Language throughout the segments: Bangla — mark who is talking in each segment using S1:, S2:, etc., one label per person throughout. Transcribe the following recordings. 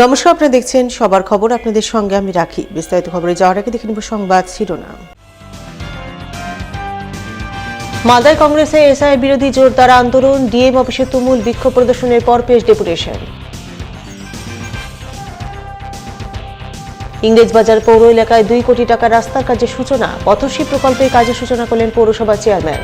S1: নমস্কার, আপনারা দেখছেন সবার খবর। আপনাদের সঙ্গে আমি রাখি। বিস্তারিত খবরে যাওয়ার আগে দেখে নেব সংবাদ শিরোনাম। মালদায় কংগ্রেসে এসআইআর বিরোধী জোরদার আন্দোলন, ডিএম অফিসে তুমুল বিক্ষোভ প্রদর্শনের পর পেশ ডেপুটেশন। ইংরেজবাজার পৌর এলাকায় 2 কোটি টাকার রাস্তার কাজের সূচনা, পথশ্রী প্রকল্পের কাজের সূচনা করলেন পৌরসভা চেয়ারম্যান।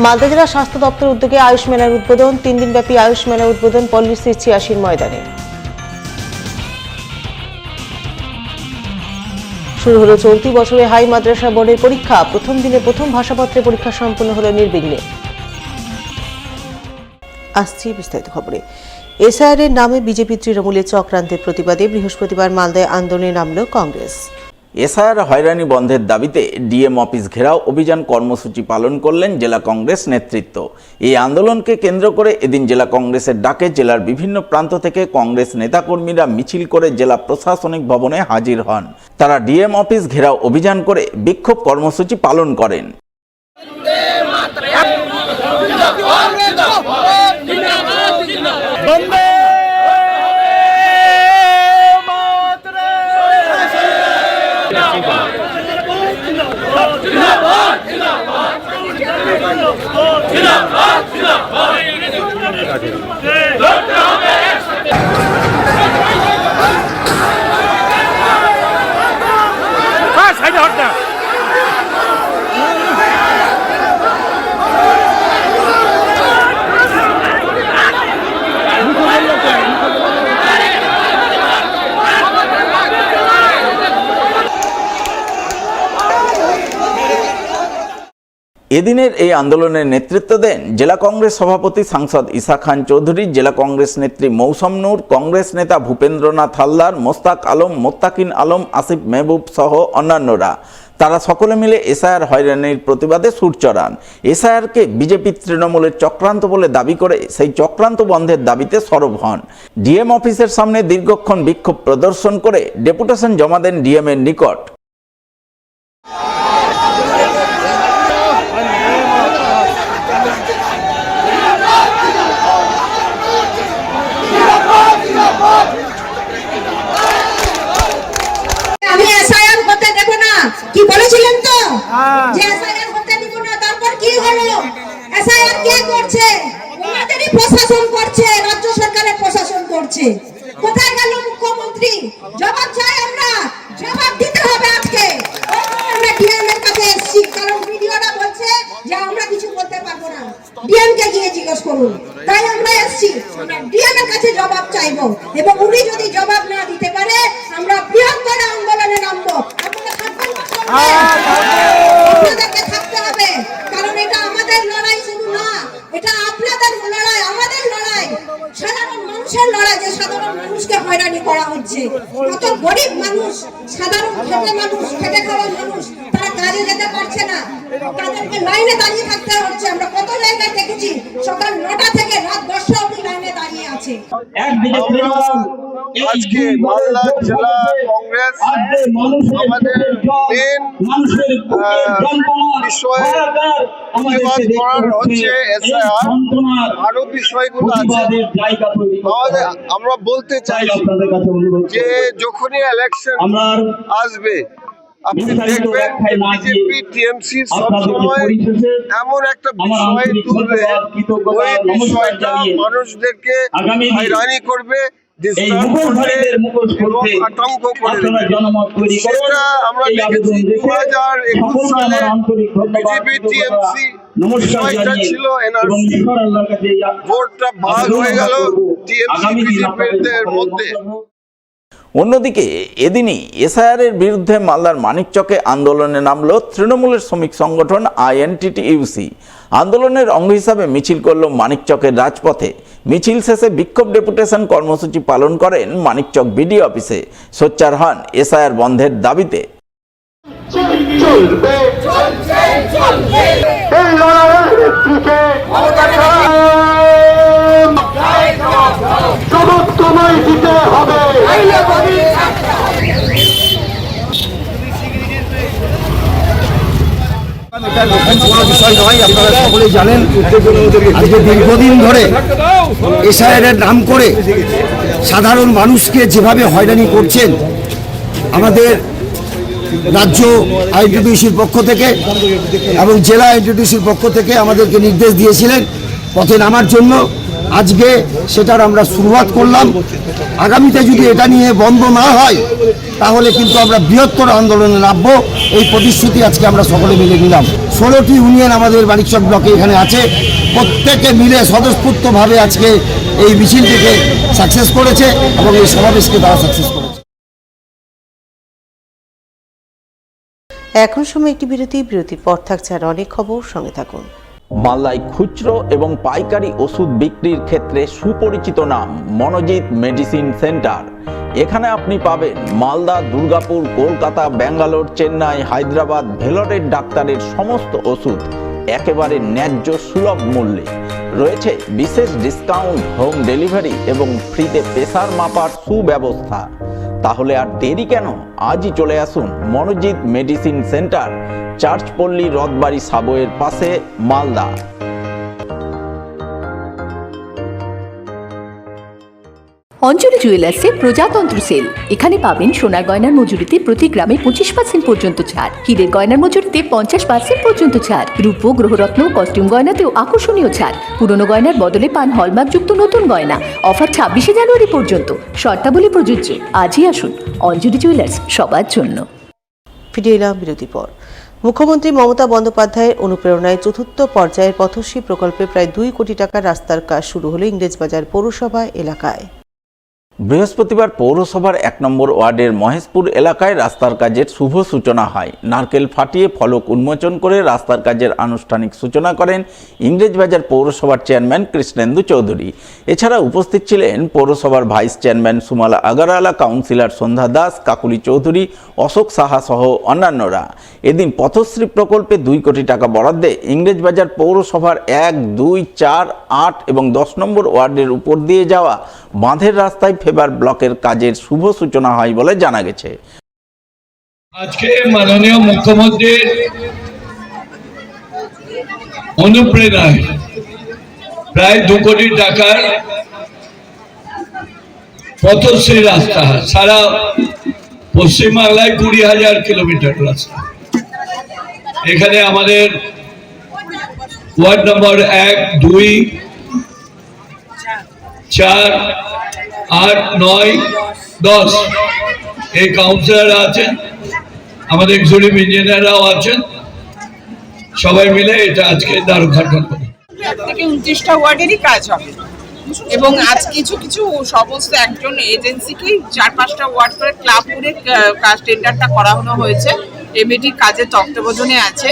S1: মালদা জেলা স্বাস্থ্য দপ্তর উদ্যোগে আয়ুষ মেলার উদ্বোধন, 3 দিনব্যাপী আয়ুষ মেলার উদ্বোধন পল্লীশ্রী 86 ময়দানে। শুরু হলো চলতি বছরে হাই মাদ্রাসা বোর্ডের পরীক্ষা, প্রথম দিনে প্রথম ভাষাপত্রে পরীক্ষা সম্পন্ন হলো নির্বিঘ্নে। আসছি বিস্তারিত খবরে। এসআইআর এর নামে বিজেপি তৃণমূলের চক্রান্তের প্রতিবাদে বৃহস্পতিবার মালদায় আন্দোলনে নামল কংগ্রেস।
S2: এসআইআর হয়রানি বন্ধের দাবিতে ডিএম অফিস ঘেরাও অভিযান কর্মসূচি পালন করলেন জেলা কংগ্রেস নেতৃত্ব। এই আন্দোলনকে কেন্দ্র করে এদিন জেলা কংগ্রেসের ডাকে জেলার বিভিন্ন প্রান্ত থেকে কংগ্রেস নেতাকর্মীরা মিছিল করে জেলা প্রশাসনিক ভবনে হাজির হন। তারা ডিএম অফিস ঘেরাও অভিযান করে বিক্ষোভ কর্মসূচি পালন করেন। এদিনের এই আন্দোলনের নেতৃত্ব দেন জেলা কংগ্রেস সভাপতি সাংসদ ইসা খান চৌধুরী, জেলা কংগ্রেস নেত্রী মৌসম নূর, কংগ্রেস নেতা ভূপেন্দ্রনাথ হালদার, মোস্তাক আলম, মোত্তাকিন আলম, আসিফ মেহবুব সহ অন্যান্যরা। তারা সকলে মিলে এসআইআর হয়রানির প্রতিবাদে সুর চড়ান। এসআইআরকে বিজেপি তৃণমূলের চক্রান্ত বলে দাবি করে সেই চক্রান্ত বন্ধের দাবিতে সরব হন। ডিএম অফিসের সামনে দীর্ঘক্ষণ বিক্ষোভ প্রদর্শন করে ডেপুটেশন জমা দেন ডিএম এর নিকট।
S3: কি বলেছিলেন তো যে এসআইআর করতে দিব না, তারপর কি হলো? এসআইআর কে করছে? ওনাদেরই প্রশাসন করছে, রাজ্য সরকারের প্রশাসন করছে। কোথায় গেল মুখ্যমন্ত্রী? জবাব চাই আমরা, জবাব দিতে হবে আজকে। আমরা ডিএম এর কাছে এসেছি, কারণ ভিডিওটা বলছে যে আমরা কিছু বলতে পারবো না, ডিএম কে গিয়ে জিজ্ঞেস করুন। তাই আমরা এসেছি, ডিএম এর কাছে জবাব চাইবো, এবং উনি যদি জবাব না দিতে পারে আমরা বৃহত্তর আন্দোলনে নামবো। আপনাদেরকে থাকতে হবে, কারণ এটা আমাদের লড়াই শুধু না, এটা আপনাদের লড়াই, আমাদের লড়াই, সাধারণ মানুষের লড়াই। যে সাধারণ মানুষকে হয়রানি করা হচ্ছে, কত গরিব মানুষ, সাধারণ খেটে মানুষ, খেটে খাওয়া মানুষ, তারা কাজে যেতে পারছে না, তাদেরকে লাইনে দাঁড়িয়ে থাকতে হচ্ছে। আমরা কত জায়গায় দেখেছি সকাল 9টা থেকে রাত 10টা অবধি লাইনে দাঁড়িয়ে আছে।
S4: আজকে মালদা জেলা কংগ্রেস আমাদের মেন বিষয় প্রতিবাদ করার হচ্ছে এসআইআর, আরো বিষয়গুলো আছে। আমরা বলতে চাইছি যে যখনই ইলেকশন আসবে আপনি দেখবেন বিজেপি টিএমসি সবসময় এমন একটা বিষয় তুলবে, ওই বিষয়টা মানুষদেরকে হয়রানি করবে, আতঙ্ক করে। সেটা আমরা দেখেছি 2021 সালে বিজেপি টিএমসি বিষয়টা ছিল এনআরসি, ভোটটা ভাগ হয়ে গেল টিএমসি বিজেপির মধ্যে।
S2: অন্যদিকে এদিনই এসআইআর এর বিরুদ্ধে মালদার মানিকচকে আন্দোলনে নামল তৃণমূলের শ্রমিক সংগঠন আইএনটিটিইউসি। আন্দোলনের অঙ্গ হিসাবে মিছিল করল মানিকচকের রাজপথে। মিছিল শেষে বিক্ষোভ ডেপুটেশন কর্মসূচি পালন করেন মানিকচক বিডি অফিসে। সোচ্চার হন এসআইআর বন্ধের দাবিতে।
S5: এটা নতুন কোনো বিষয় নয়। আপনারা সকলেই জানেন আজকে দীর্ঘদিন ধরে এসআইআর নাম করে সাধারণ মানুষকে যেভাবে হয়রানি করছেন আমাদের রাজ্য আইনটিটিউসির পক্ষ থেকে এবং জেলা আইনটিটিউসির পক্ষ থেকে আমাদেরকে নির্দেশ দিয়েছিলেন পথে নামার জন্য। আজকে সেটার আমরা শুরুয়াত করলাম। আগামীতে যদি এটা নিয়ে বন্ধ না হয় তাহলে কিন্তু আমরা বৃহত্তর আন্দোলনে নামবো, এই প্রতিশ্রুতি আজকে আমরা সকলে মিলে নিলাম। 16টি ইউনিয়ন আমাদের মানিকচক ব্লকে এখানে আছে, প্রত্যেকে মিলে স্বতঃস্ফূর্তভাবে আজকে এই মিছিলটিকে সাকসেস করেছে এবং এই সমাবেশকে তারা সাকসেস করেছে।
S1: এখন সময় একটি বিরতির পর থাকছে আর অনেক খবর, সঙ্গে থাকুন।
S2: মালদায় খুচরো এবং পাইকারি ওষুধ বিক্রির ক্ষেত্রে সুপরিচিত নাম মনোজিৎ মেডিসিন সেন্টার। এখানে আপনি পাবেন মালদা, দুর্গাপুর, কলকাতা, ব্যাঙ্গালোর, চেন্নাই, হায়দ্রাবাদ, ভেলোরের ডাক্তারের সমস্ত ওষুধ একেবারে ন্যায্য সুলভ মূল্যে। রয়েছে বিশেষ ডিসকাউন্ট, হোম ডেলিভারি এবং ফ্রিতে প্রেসার মাপার সুব্যবস্থা। তাহলে আর দেরি কেন, আজই চলে আসুন মনোজিৎ মেডিসিন সেন্টার, চার্চপল্লী, রথবাড়ি সাবওয়ের পাশে, মালদা।
S6: অঞ্জলি জুয়েলার্সে প্রজাতন্ত্র সেল। এখানে পাবেন সোনার গয়নার মজুরিতে প্রতি গ্রামে 25% পর্যন্ত ছাড়, হীরের গয়নার মজুরিতে 50% পর্যন্ত ছাড়, রূপো, গ্রহরত্ন, কস্টিউম গয়নাতেও আকর্ষণীয় ছাড়। পুরনো গয়নার বদলে পান হলমার্কযুক্ত নতুন গয়না। অফার 26শে জানুয়ারি পর্যন্ত, শর্তাবলী প্রযোজ্য। আজই আসুন অঞ্জলি জুয়েলার্স, সবার জন্য।
S1: ফিরে এলাম বিরতির পর। মুখ্যমন্ত্রী মমতা বন্দ্যোপাধ্যায়ের অনুপ্রেরণায় চতুর্থ পর্যায়ের পথশ্রী প্রকল্পে প্রায় 2 কোটি টাকার রাস্তার কাজ শুরু হলো ইংরেজবাজার পৌরসভা এলাকায়।
S2: বৃহস্পতিবার পৌরসভার 1 নম্বর ওয়ার্ডের মহেশপুর এলাকায় রাস্তার কাজের শুভ সূচনা হয়। নারকেল ফাটিয়ে ফলক উন্মোচন করে রাস্তার কাজের আনুষ্ঠানিক সূচনা করেন ইংরেজবাজার পৌরসভার চেয়ারম্যান কৃষ্ণেন্দু চৌধুরী। এছাড়া উপস্থিত ছিলেন পৌরসভার vice chairman Sumala Agarwala, councillor সন্ধ্যা দাস, কাকুলি চৌধুরী, অশোক সাহা সহ অন্যান্যরা। এদিন পথশ্রী প্রকল্পে 2 কোটি টাকা বরাদ্দে ইংরেজবাজার পৌরসভার 1, 2, 4, 8 এবং 10 নম্বর ওয়ার্ডের উপর দিয়ে যাওয়া বাঁধের রাস্তায় ফেবার ব্লকের কাজের শুভ সূচনা হয় বলে জানা গেছে।
S7: আজকে মাননীয় মুখ্যমন্ত্রীর অনুপ্রেরণায় প্রায় 2 কোটি টাকার পথশ্রী রাস্তা, সারা পশ্চিমবাংলায় 20,000 কিলোমিটার রাস্তা। এখানে আমাদের ওয়ার্ড নম্বর 1, 2, 4, 8, 9, 10 এই কাউন্সিলর আছেন, আমাদের এক্সিকিউটিভ ইঞ্জিনিয়াররাও আছেন, সবাই মিলে এটা আজকে দ্বারোদ্ঘাটন করি।
S8: থেকে 29টা ওয়ার্ডেরই কাজ হবে এবং আজ কিছু কিছু সমস্ত একজন এজেন্সিকেই 4-5টা ওয়ার্ড করে ক্লাব করে কাজ টেন্ডারটা করানো হয়েছে। এমএডি কাজের তত্ত্বাবধানে আছে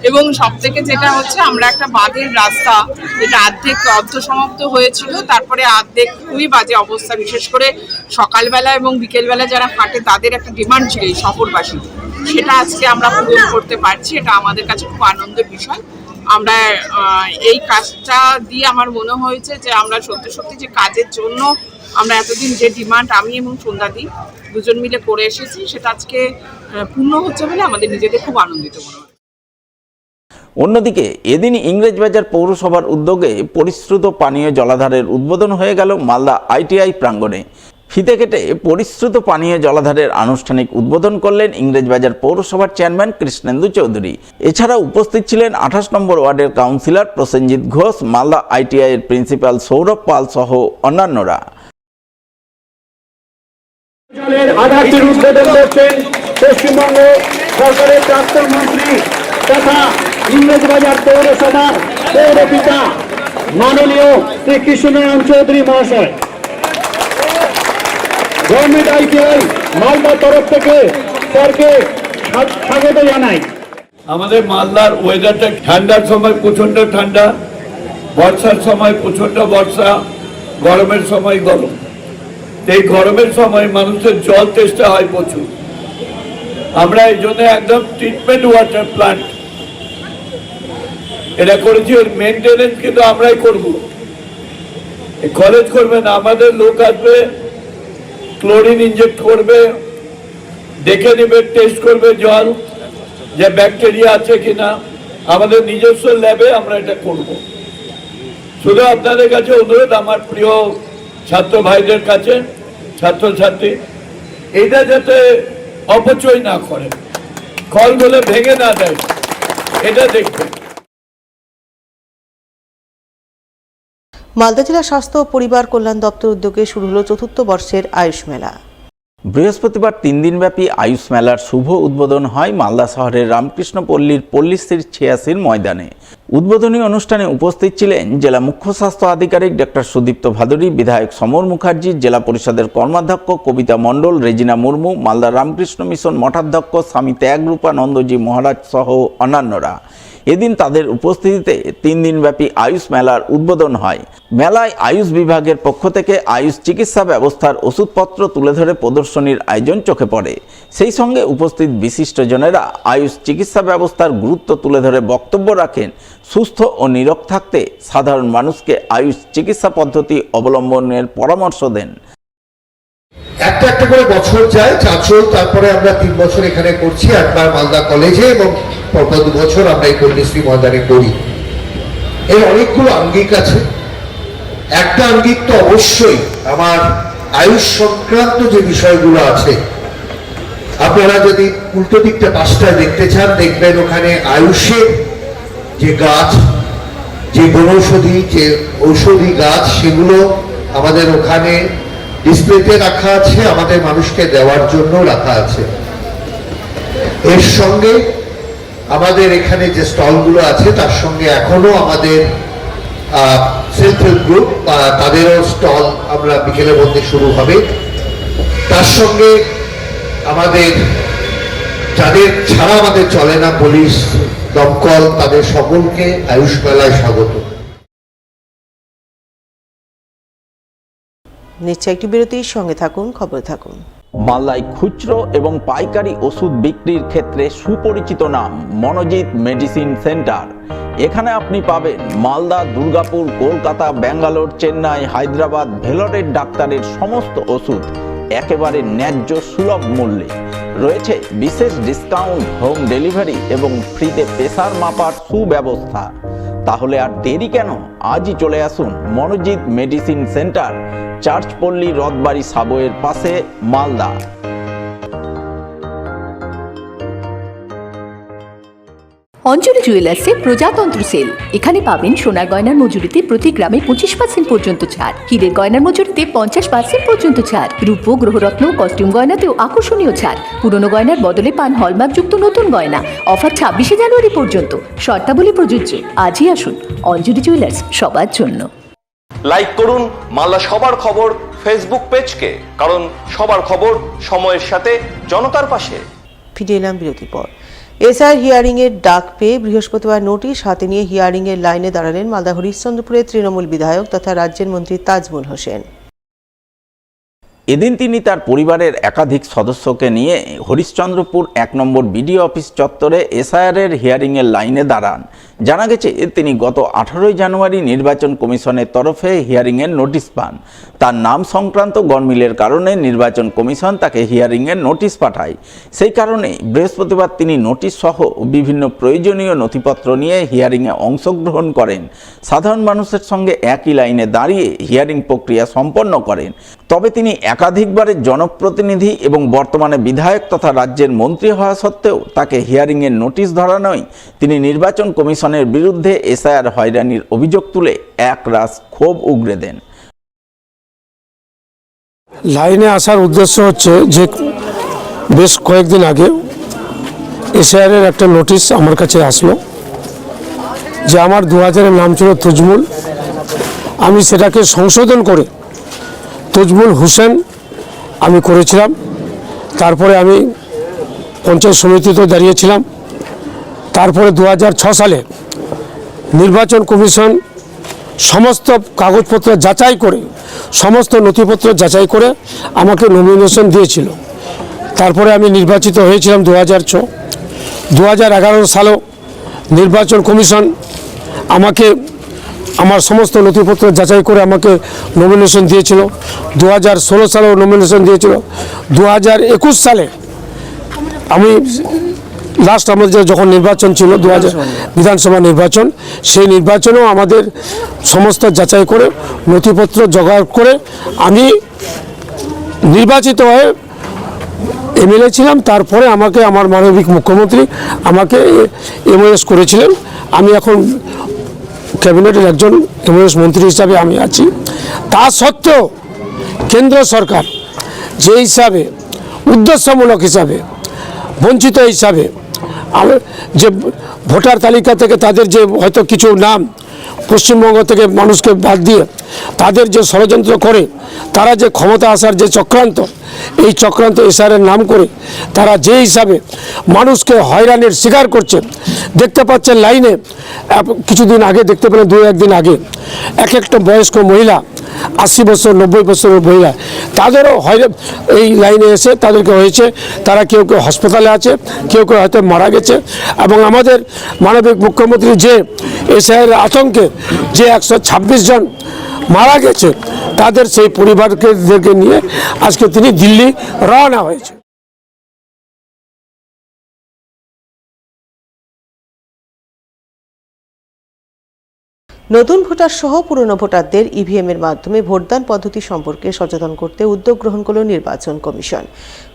S8: এবং সব থেকে যেটা হচ্ছে আমরা একটা বাঁধের রাস্তা যেটা অর্ধ সমাপ্ত হয়েছিল, তারপরে অর্ধেক খুবই বাজে অবস্থা, বিশেষ করে সকালবেলা এবং বিকেলবেলা যারা হাঁটে তাদের একটা ডিমান্ড ছিল এই শহরবাসী, সেটা আজকে আমরা পূরণ করতে পারছি। এটা আমাদের কাছে খুব আনন্দের বিষয়। আমরা এই কাজটা দিয়ে আমার মনে হয়েছে যে আমরা সত্যি সত্যি যে কাজের জন্য আমরা এতদিন যে ডিমান্ড আমি এবং সন্ধ্যাদি দুজন মিলে করে এসেছি সেটা আজকে পূর্ণ হচ্ছে বলে আমাদের নিজেদের খুব আনন্দিত মনে হয়।
S2: অন্যদিকে এদিন ইংরেজবাজার পৌরসভার উদ্যোগে পরিশ্রুত পানীয় জলাধারের উদ্বোধন হয়ে গেল মালদা আইটিআই প্রাঙ্গণে। ফিতে কেটে পরিশ্রুত পানীয় জলাধারের আনুষ্ঠানিক উদ্বোধন করলেন ইংরেজবাজার পৌরসভার চেয়ারম্যান কৃষ্ণেন্দু চৌধুরী। এছাড়া উপস্থিত ছিলেন 28 নম্বর ওয়ার্ডের কাউন্সিলর প্রসেনজিৎ ঘোষ, মালদা আইটিআই এর প্রিন্সিপাল সৌরভ পাল সহ অন্যান্যরা।
S9: আধারটির উদ্বোধন করছেন পশ্চিমবঙ্গ সরকারের প্রাক্তন মন্ত্রী তথা ইংরেজবাজার পৌরসভার পৌরপিতা মাননীয় শ্রী কৃষ্ণনারায়ণ চৌধুরী মহাশয়। গভর্নমেন্ট আইটিআই মালদার তরফ থেকে স্যারকে স্বাগত জানাই।
S7: আমাদের মালদার ওয়েদারটা ঠান্ডার সময় প্রচন্ড ঠান্ডা, বর্ষার সময় প্রচন্ড বর্ষা, গরমের সময় গরম। এই গরমের সময় মানুষের জল তেষ্টা হয় প্রচুর। আমরা এই জন্য একদম ট্রিটমেন্ট ওয়াটার প্ল্যান্ট এটা করেছি। ওর মেনটেনেন্স কিন্তু আমরাই করব, কলেজ করবে না, আমাদের লোক আসবে, ক্লোরিন ইনজেক্ট করবে, দেখে নেবে, টেস্ট করবে জল যে ব্যাকটেরিয়া আছে কিনা, আমাদের নিজস্ব ল্যাবে আমরা এটা করব। শুধু আপনাদের কাছে অনুরোধ, আমার প্রিয় ছাত্র ভাইদের কাছে, ছাত্রছাত্রী, এটা যাতে অপচয় না করে, কল বলে ভেঙে না দেয়, এটা দেখবেন।
S1: মালদা জেলা স্বাস্থ্য ও পরিবার কল্যাণ দপ্তর উদ্যোগে শুরু হলো চতুর্থ বর্ষের আয়ুষ মেলা।
S2: বৃহস্পতিবার 3 দিনব্যাপী আয়ুষ মেলার শুভ উদ্বোধন হয় মালদা শহরের রামকৃষ্ণপল্লীর পল্লীশ্রী 86 ময়দানে। উদ্বোধনী অনুষ্ঠানে উপস্থিত ছিলেন জেলা মুখ্য স্বাস্থ্য আধিকারিক ডক্টর সুদীপ্ত ভাদুরী, বিধায়ক সমর মুখার্জি, জেলা পরিষদের কর্মাধ্যক্ষ কবিতা মণ্ডল, রেজিনা মুর্মু, মালদা রামকৃষ্ণ মিশন মঠাধ্যক্ষ স্বামী ত্যাগরূপানন্দজি মহারাজ সহ অন্যান্যরা। এদিন তাদের উপস্থিতিতে 3 দিনব্যাপী আয়ুষ মেলার উদ্বোধন হয়। মেলায় আয়ুষ বিভাগের পক্ষ থেকে আয়ুষ চিকিৎসা ব্যবস্থার ওষুধপত্র তুলে ধরে প্রদর্শনীর আয়োজন চোখে পড়ে। সেই সঙ্গে উপস্থিত বিশিষ্টজনেরা আয়ুষ চিকিৎসা ব্যবস্থার গুরুত্ব তুলে ধরে বক্তব্য রাখেন। সুস্থ ও নিরোগ থাকতে সাধারণ মানুষকে আয়ুষ চিকিৎসা পদ্ধতি অবলম্বনের পরামর্শ দেন।
S10: একটা একটা করে বছর যায়, চাচল, তারপরে আমরা 3 বছর এখানে করছি, একবার মালদা কলেজে এবং পরপর 2 বছর আমরা এই পল্লীশ্রী ময়দানে করি। এর অনেকগুলো আঙ্গিক আছে। একটা আঙ্গিক তো অবশ্যই আমার আয়ুষ সংক্রান্ত যে বিষয়গুলো আছে, আপনারা যদি উল্টো দিকটা পাশটায় দেখতে চান, দেখবেন ওখানে আয়ুষের যে গাছ, যে বনৌষধি, যে ঔষধি গাছ, সেগুলো আমাদের ওখানে ডিসপ্লেতে রাখা আছে, আমাদের মানুষকে দেওয়ার জন্য রাখা আছে। এর সঙ্গে আমাদের এখানে যে স্টলগুলো আছে, তার সঙ্গে এখনো আমাদের সেলফ হেল্প গ্রুপ, তাদেরও স্টল আমরা বিকেলের মধ্যে শুরু হবে। তার সঙ্গে আমাদের যাদের ছাড়া আমাদের চলে না, পুলিশ, দমকল, তাদের সকলকে আয়ুষ মেলায় স্বাগত।
S1: নিচ্ছে একটি বিরতির সঙ্গে থাকুন, খবরে থাকুন।
S2: মালদায় খুচরো এবং পাইকারি ওষুধ বিক্রির ক্ষেত্রে সুপরিচিত নাম মনোজিৎ মেডিসিন সেন্টার। এখানে আপনি পাবেন মালদা, দুর্গাপুর, কলকাতা, ব্যাঙ্গালোর, চেন্নাই, হায়দ্রাবাদ, ভেলোরের ডাক্তারের সমস্ত ওষুধ একেবারে ন্যায্য সুলভ মূল্যে। রয়েছে বিশেষ ডিসকাউন্ট, হোম ডেলিভারি এবং ফ্রিতে প্রেসার মাপার সুব্যবস্থা। তাহলে আর দেরি কেন, আজই চলে আসুন মনোজিৎ মেডিসিন সেন্টার, চার্চপল্লী, রথবাড়ি সাবওয়ের পাশে, মালদা।
S6: অঞ্জলি জুয়েলার্সে প্রজাতন্ত্র সেল। এখানে পাবেন সোনার গয়নার মজুরিতে প্রতি গ্রামে 25% পর্যন্ত ছাড়, হীরের গয়নার মজুরিতে 50% পর্যন্ত ছাড়, রূপো, গ্রহরত্ন, কস্টিউম গয়নাতেও আকর্ষণীয় ছাড়। পুরনো গয়নার বদলে পান হলমার্কযুক্ত নতুন গয়না। অফার 26শে জানুয়ারি পর্যন্ত, শর্তাবলী প্রযোজ্য। আজই আসুন অঞ্জলি জুয়েলার্স, সবার জন্য।
S11: লাইক করুন মালদা সবার খবর ফেসবুক পেজকে, কারণ সবার খবর সময়ের সাথে জনতার পাশে।
S1: ফিরে এলাম বিরতির পর। এসআই হিয়ারিং এর ডাক পেয়ে বৃহস্পতিবার নোটিশ হাতে নিয়ে হিয়ারিং এর লাইনে দাঁড়ালেন মালদা হরিশ্চন্দ্রপুরের তৃণমূল বিধায়ক তথা রাজ্যের মন্ত্রী তাজমুল হোসেন।
S2: এদিন তিনি তার পরিবারের একাধিক সদস্যকে নিয়ে হরিশ্চন্দ্রপুর 1 নম্বর বিডিও অফিস চত্বরে এসআইআর হিয়ারিংয়ের লাইনে দাঁড়ান। জানা গেছে তিনি গত 18 জানুয়ারি নির্বাচন কমিশনের তরফে হিয়ারিংয়ের নোটিশ পান। তার নাম সংক্রান্ত গরমিলের কারণে নির্বাচন কমিশন তাকে হিয়ারিংয়ের নোটিশ পাঠায়। সেই কারণে বৃহস্পতিবার তিনি নোটিশ সহ বিভিন্ন প্রয়োজনীয় নথিপত্র নিয়ে হিয়ারিংয়ে অংশগ্রহণ করেন। সাধারণ মানুষের সঙ্গে একই লাইনে দাঁড়িয়ে হিয়ারিং প্রক্রিয়া সম্পন্ন করেন। তবে তিনি একাধিকবারের জনপ্রতিনিধি এবং বর্তমানে বিধায়ক তথা রাজ্যের মন্ত্রী হওয়া সত্ত্বেও তাকে হিয়ারিংয়ের নোটিশ ধরানোয় তিনি নির্বাচন কমিশনের বিরুদ্ধে এসআইআর হয়রানির অভিযোগ তুলে একরাশ ক্ষোভ উগরে দেন।
S9: লাইনে আসার উদ্দেশ্য হচ্ছে যে বেশ কয়েকদিন আগে এসআইআরের একটা নোটিশ আমার কাছে আসলো যে আমার 2000-এর নাম ছিল তজমুল, আমি সেটাকে সংশোধন করে তজমুল হোসেন আমি করেছিলাম। তারপরে আমি পঞ্চায়েত সমিতিতেও দাঁড়িয়েছিলাম। তারপরে 2006 সালে নির্বাচন কমিশন সমস্ত কাগজপত্র যাচাই করে, সমস্ত নথিপত্র যাচাই করে আমাকে নমিনেশন দিয়েছিল। তারপরে আমি নির্বাচিত হয়েছিলাম 2006। 2011 সালেও নির্বাচন কমিশন আমাকে আমার সমস্ত নথিপত্র যাচাই করে আমাকে নমিনেশন দিয়েছিল। 2016 সালেও নমিনেশন দিয়েছিল। 2021 সালে আমি লাস্ট আমাদের যখন নির্বাচন ছিল 2000 বিধানসভা নির্বাচন, সেই নির্বাচনেও আমাদের সমস্ত যাচাই করে নথিপত্র জোগাড় করে আমি নির্বাচিত হয়ে এমএলএ ছিলাম। তারপরে আমাকে আমার মাননীয় মুখ্যমন্ত্রী আমাকে এমওএস করেছিলেন। আমি এখন ক্যাবিনেটের একজন এমওএস মন্ত্রী হিসাবে আমি আছি। তা সত্ত্বেও কেন্দ্র সরকার যে হিসাবে উদ্দেশ্যমূলক হিসাবে বঞ্চিত হিসাবে যে ভোটার তালিকা থেকে তাদের যে হয়তো কিছু নাম পশ্চিমবঙ্গ থেকে মানুষকে বাদ দিয়ে তাদের যে ষড়যন্ত্র করে, তারা যে ক্ষমতা আসার যে চক্রান্ত, এই চক্রান্ত এসআরের নাম করে তারা যে হিসাবে মানুষকে হয়রানির শিকার করছে। দেখতে পাচ্ছেন লাইনে কিছুদিন আগে দেখতে পেলেন, 2-1 দিন আগে একটা বয়স্ক মহিলা 80 বছর 90 বছরের মহিলা, তাদেরও এই লাইনে এসে তাদেরকে হয়েছে। তারা কেউ কেউ হাসপাতালে আছে, কেউ কেউ হয়তো মারা গেছে। এবং আমাদের মাননীয় মুখ্যমন্ত্রী যে এসআইয়ের আতঙ্কে যে 126 জন মারা গেছে, তাদের সেই পরিবারকে নিয়ে আজকে তিনি দিল্লি রওনা হয়েছে।
S1: নতুন ভোটার সহ পুরনো ভোটারদের ইভিএম এর মাধ্যমে ভোটদান পদ্ধতি সম্পর্কে সচেতন করতে উদ্যোগ গ্রহণ করল নির্বাচন কমিশন।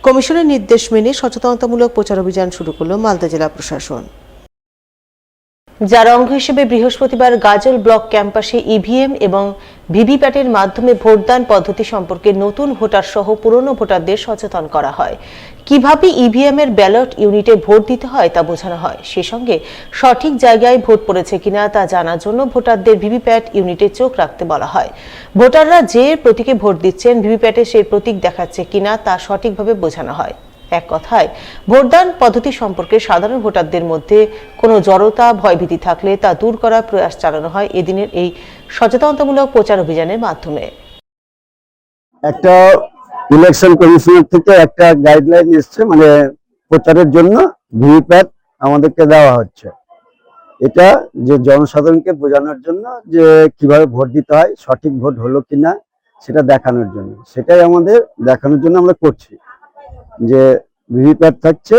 S1: কমিশনের নির্দেশ মেনে সচেতনতামূলক প্রচার অভিযান শুরু করল মালদা জেলা প্রশাসন। যার অঙ্গ হিসেবে বৃহস্পতিবার গাজল ব্লক ক্যাম্পাসে ইভিএম এবং ভিভিপ্যাটের মাধ্যমে ভোটদান পদ্ধতি সম্পর্কে নতুন ভোটার সহ পুরনো ভোটারদের সচেতন করা হয়। কিভাবে ইভিএম এর ব্যালট ইউনিটে ভোট দিতে হয় তা বোঝানো হয়। সে সঙ্গে সঠিক জায়গায় ভোট পড়েছে কিনা তা জানার জন্য ভোটারদের ভিভিপ্যাট ইউনিটে চোখ রাখতে বলা হয়। ভোটাররা যে প্রতীকে ভোট দিচ্ছেন, ভিভিপ্যাটে সেই প্রতীক দেখাচ্ছে কিনা তা সঠিকভাবে বোঝানো হয়। এক কথায় ভোটদান পদ্ধতি সম্পর্কে সাধারণ ভোটারদের মধ্যে কোনো জড়তা ভয়ভীতি থাকলে তা দূর করার প্রয়াস চালানো হয় এদিনের এই সচেতনতামূলক প্রচার অভিযানের মাধ্যমে।
S5: একটা ইলেকশন কমিশনের থেকে একটা গাইডলাইন এসছে, মানে প্রচারের জন্য ভিভিপ্যাট আমাদেরকে দেওয়া হচ্ছে। এটা যে জনসাধারণকে বোঝানোর জন্য যে কিভাবে ভোট দিতে হয়, সঠিক ভোট হলো কিনা সেটা দেখানোর জন্য, সেটাই আমাদের দেখানোর জন্য আমরা করছি। যে ভিভিপ্যাট থাকছে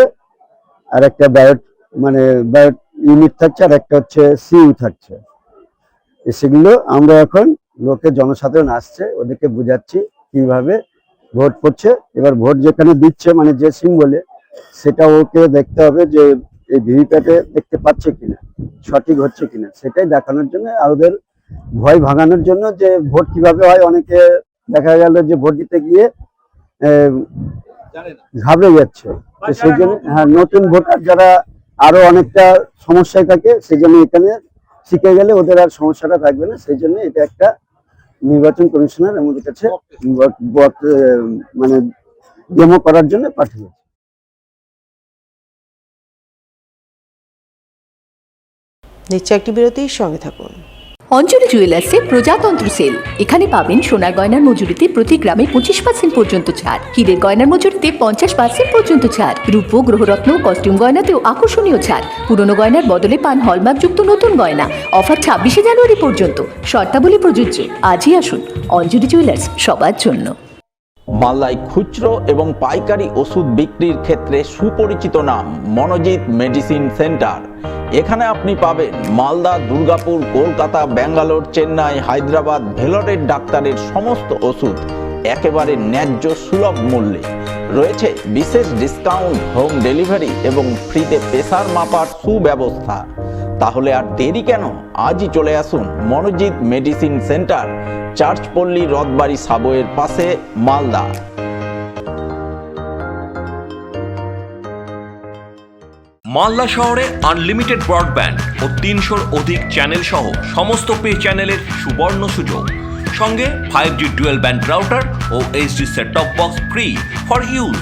S5: আর একটা ব্যালট ইউনিট থাকছে আর একটা হচ্ছে সিইউ থাকছে। সেগুলো আমরা এখন লোকে জনসাধারণ আসছে, ওদেরকে বোঝাচ্ছি কিভাবে ভোট পড়ছে। এবার ভোট যেখানে দিচ্ছে মানে যে সিম্বলে, সেটা ওকে দেখতে হবে যে এই ভিভিপ্যাটে দেখতে পাচ্ছে কিনা, সঠিক হচ্ছে কিনা, সেটাই দেখানোর জন্য আর ওদের ভয় ভাঙানোর জন্য যে ভোট কিভাবে হয়। অনেকে দেখা গেল যে ভোট দিতে গিয়ে ঘাবড়ে যাচ্ছে, সেই জন্য নতুন ভোটার যারা আরো অনেকটা সমস্যায় থাকে, সেই জন্য এখানে শিখে গেলে ওদের আর সমস্যাটা থাকবে না। সেই জন্য এটা একটা নির্বাচন কমিশনার আমাদের কাছে মানে ডেমো করার জন্য পাঠিয়েছে।
S1: নিচ্ছে একটি বিরতির সঙ্গে থাকুন।
S6: অঞ্জলি জুয়েলার্সে প্রজাতন্ত্র সেল। এখানে পাবেন সোনার গয়নার মজুরিতে প্রতি গ্রামে 25% পর্যন্ত ছাড়, হীরের গয়নার মজুরিতে 50% পর্যন্ত ছাড়, রূপো গ্রহরত্ন কস্টিউম গয়নাতেও আকর্ষণীয় ছাড়। পুরনো গয়নার বদলে পান হলমার্কযুক্ত নতুন গয়না। অফার 26শে জানুয়ারি পর্যন্ত। শর্তাবলী প্রযোজ্য। আজই আসুন অঞ্জলি জুয়েলার্স, সবার জন্য।
S2: মালদায় খুচরো এবং পাইকারি ওষুধ বিক্রির ক্ষেত্রে সুপরিচিত নাম মনোজিৎ মেডিসিন সেন্টার। এখানে আপনি পাবেন মালদা, দুর্গাপুর, কলকাতা, ব্যাঙ্গালোর, চেন্নাই, হায়দ্রাবাদ, ভেলোরের ডাক্তারের সমস্ত ওষুধ একেবারে ন্যায্য সুলভ মূল্যে। রয়েছে বিশেষ ডিসকাউন্ট, হোম ডেলিভারি এবং ফ্রিতে প্রেসার মাপার সুব্যবস্থা। তাহলে আর দেরি কেন? আজই চলে আসুন মনোজিৎ মেডিসিন সেন্টার, চার্চপল্লী রথবাড়ি সাবওয়ের পাশে, মালদা।
S11: মালদা শহরে আনলিমিটেড ব্রডব্যান্ড ও 300-র অধিক চ্যানেল সহ সমস্ত পে চ্যানেলের সুবর্ণ সুযোগ। সঙ্গে 5G ডুয়েল ব্যান্ড রাউটার ও HD set top box free for use.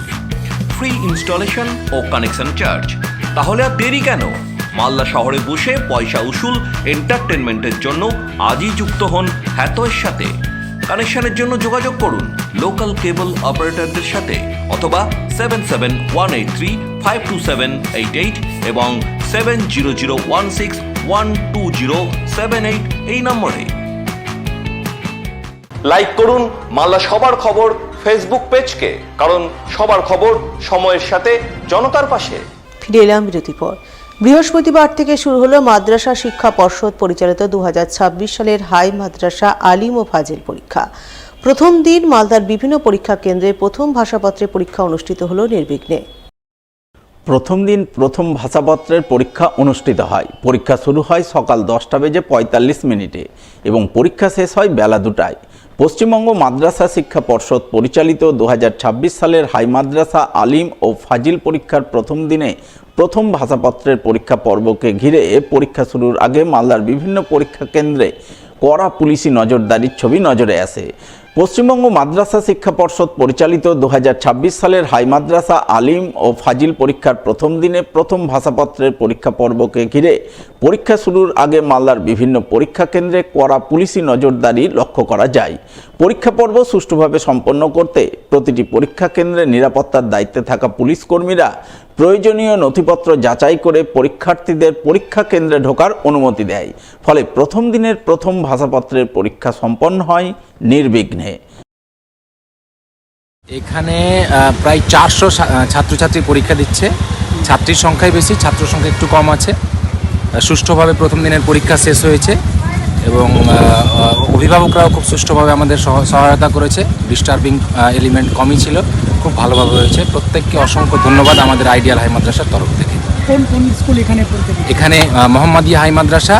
S11: Free installation ও কানেকশন চার্জ। তাহলে আর দেরি কেন? মালদা শহরে বসে পয়সা উসুল এন্টারটেনমেন্টের জন্য আজই যুক্ত হন হ্যাথওয়ের সাথে। কানেকশনের জন্য যোগাযোগ করুন লোকাল কেবল অপারেটরদের সাথে অথবা 7718352788 এবং 7001612078 এই নম্বরে। লাইক করুন মালদা সবার খবর ফেসবুক পেজকে, কারণ সবার খবর সময়ের সাথে জনতার পাশে।
S1: ফিরে এলাম বিরতির পর। বৃহস্পতিবার থেকে শুরু হলো মাদ্রাসা শিক্ষা পর্ষদ পরিচালিত 2026 সালের হাই মাদ্রাসা আলিম ও ফাজিল পরীক্ষা। প্রথম দিন মালদার বিভিন্ন পরীক্ষা কেন্দ্রে প্রথম ভাষাপত্রের পরীক্ষা অনুষ্ঠিত হলো নির্বিঘ্নে।
S2: প্রথম দিন প্রথম ভাষাপত্রের পরীক্ষা অনুষ্ঠিত হয়। পরীক্ষা শুরু হয় সকাল 10:45 এবং পরীক্ষা শেষ হয় বেলা 2টায়। পশ্চিমবঙ্গ মাদ্রাসা শিক্ষা পর্ষদ পরিচালিত 2026 সালের হাই মাদ্রাসা আলিম ও ফাজিল পরীক্ষার প্রথম দিনে প্রথম ভাষাপত্রের পরীক্ষা পর্বকে ঘিরে পরীক্ষা শুরুর আগে মালদার বিভিন্ন পরীক্ষা কেন্দ্রে কড়া পুলিশি নজরদারির ছবি নজরে আসে। পশ্চিমবঙ্গ মাদ্রাসা শিক্ষা পর্ষদ পরিচালিত 2026 সালের হাই মাদ্রাসা আলিম ও ফাজিল পরীক্ষার প্রথম দিনে প্রথম ভাষাপত্রের পরীক্ষা পর্বকে ঘিরে পরীক্ষা শুরুর আগে মালদার বিভিন্ন পরীক্ষা কেন্দ্রে কড়া পুলিশি নজরদারি লক্ষ্য করা যায়। পরীক্ষা পর্ব সুষ্ঠুভাবে সম্পন্ন করতে প্রতিটি পরীক্ষা কেন্দ্রে নিরাপত্তার দায়িত্বে থাকা পুলিশ কর্মীরা প্রয়োজনীয় নথিপত্র যাচাই করে পরীক্ষার্থীদের পরীক্ষা কেন্দ্রে ঢোকার অনুমতি দেয়। ফলে প্রথম দিনের প্রথম ভাষাপত্রের পরীক্ষা সম্পন্ন হয় নির্বিঘ্নে।
S12: এখানে প্রায় 400 ছাত্রছাত্রী পরীক্ষা দিচ্ছে। ছাত্রীর সংখ্যাই বেশি, ছাত্র সংখ্যা একটু কম আছে। সুষ্ঠুভাবে প্রথম দিনের পরীক্ষা শেষ হয়েছে এবং অভিভাবকরাও খুব সুষ্ঠুভাবে আমাদের সহায়তা করেছে। ডিস্টার্বিং এলিমেন্ট কমই ছিল, খুব ভালোভাবে হয়েছে। প্রত্যেককে অসংখ্য ধন্যবাদ আমাদের আইডিয়াল হাই মাদ্রাসার তরফ থেকে।
S13: কোন কোন স্কুল
S12: এখানে মোহাম্মদিয়া হাই মাদ্রাসা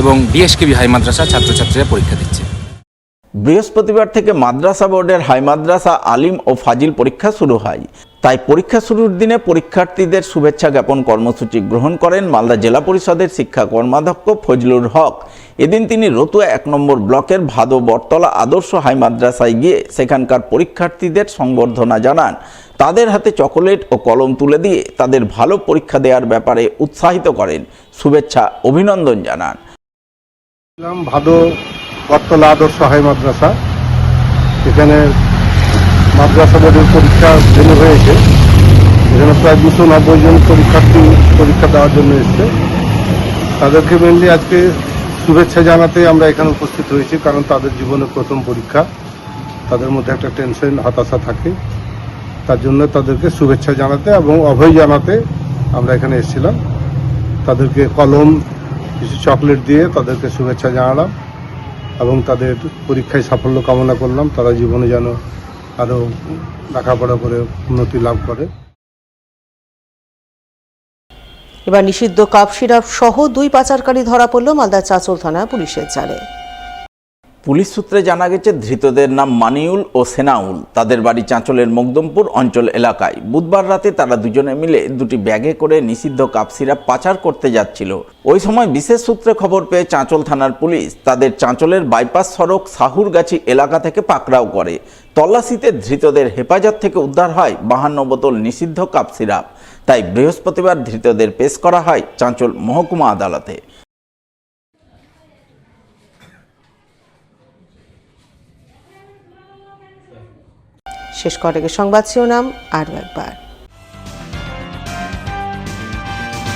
S12: এবং ডিএসকেবি হাই মাদ্রাসা ছাত্রছাত্রীরা পরীক্ষা দিচ্ছে।
S2: বৃহস্পতিবার থেকে মাদ্রাসা বোর্ডের হাই মাদ্রাসা আলিম ও ফাজিল পরীক্ষা শুরু হয়। তাই পরীক্ষা শুরুর দিনে পরীক্ষার্থীদের শুভেচ্ছা জ্ঞাপন কর্মসূচি গ্রহণ করেন মালদা জেলা পরিষদের শিক্ষা কর্মাধ্যক্ষ ফজলুর হক। এদিন তিনি রতুয়া 1 নম্বর ব্লকের ভাদো বটতলা আদর্শ হাই মাদ্রাসায় গিয়ে সেখানকার পরীক্ষার্থীদের সংবর্ধনা জানান। তাদের হাতে চকোলেট ও কলম তুলে দিয়ে তাদের ভালো পরীক্ষা দেওয়ার ব্যাপারে উৎসাহিত করেন, শুভেচ্ছা অভিনন্দন জানান।
S14: ভাদো বটতলা আদর্শ হাই মাদ্রাসা, এখানে মাদ্রাসা বোর্ডের পরীক্ষা শুরু হয়েছে। এখানে প্রায় 290 জন পরীক্ষার্থী পরীক্ষা দেওয়ার জন্য এসছে। তাদেরকে মেনলি আজকে শুভেচ্ছা জানাতে আমরা এখানে উপস্থিত হয়েছি, কারণ তাদের জীবনের প্রথম পরীক্ষা। তাদের মধ্যে একটা টেনশন, হতাশা থাকে, তার জন্য তাদেরকে শুভেচ্ছা জানাতে এবং অভয় জানাতে আমরা এখানে এসেছিলাম। তাদেরকে কলম, কিছু চকলেট দিয়ে তাদেরকে শুভেচ্ছা জানালাম এবং তাদের পরীক্ষায় সাফল্য কামনা করলাম। তারা জীবনে যেন আরও লেখাপড়া করে উন্নতি লাভ করে।
S1: এবার নিষিদ্ধ কাপ সিরাপ সহ 2 পাচারকারী ধরা পড়ল মালদা চাঁচল থানা পুলিশের জালে।
S2: পুলিশ সূত্রে জানা গেছে ধৃতদের নাম মানিউল ও সেনাউল। তাদের বাড়ি চাঁচলের মকদমপুর অঞ্চল এলাকায়। বুধবার রাতে তারা দুজনে মিলে 2টি ব্যাগে করে নিষিদ্ধ কাপ সিরাপ পাচার করতে যাচ্ছিল। ওই সময় বিশেষ সূত্রে খবর পেয়ে চাঁচল থানার পুলিশ তাদের চাঁচলের বাইপাস সড়ক সাহুরগাছি এলাকা থেকে পাকড়াও করে। তল্লাশিতে ধৃতদের হেফাজত থেকে উদ্ধার হয় 52 বোতল নিষিদ্ধ কাপ সিরাপ। তাই বৃহস্পতিবার ধৃতদের পেশ করা হয় চাঁচল মহকুমা আদালতে।
S1: শেষ করার আগে সংবাদ শিরোনাম আরও একবার।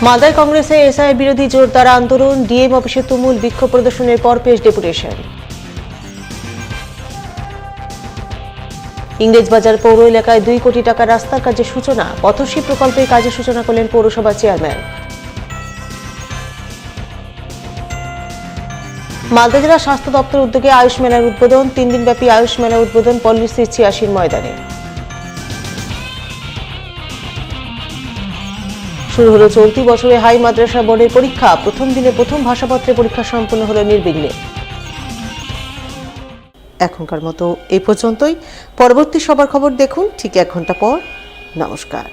S1: মালদায় কংগ্রেসে এসআই বিরোধী জোরদার আন্দোলন, ডিএম অফিসে তুমুল বিক্ষোভ প্রদর্শনের পর পেশ ডেপুটেশন। ইংরেজবাজার পৌর এলাকায় 2 কোটি টাকার রাস্তার কাজের সূচনা, পথশ্রী প্রকল্পের কাজের সূচনা করলেন পৌরসভা চেয়ারম্যান। মালদা জেলা স্বাস্থ্য দপ্তর উদ্যোগে আয়ুষ মেলার উদ্বোধন, 3 দিনব্যাপী আয়ুষ মেলার উদ্বোধন পল্লীশ্রী 86 ময়দানে। শুরু হলো চলতি বছরে হাই মাদ্রাসা বোর্ডের পরীক্ষা। প্রথম দিনে প্রথম ভাষাপত্রের পরীক্ষা সম্পন্ন হলো নির্বিঘ্নে। এখনকার মতো এই পর্যন্তই। পরবর্তী সবার খবর দেখুন ঠিক 1 ঘন্টা পর। নমস্কার।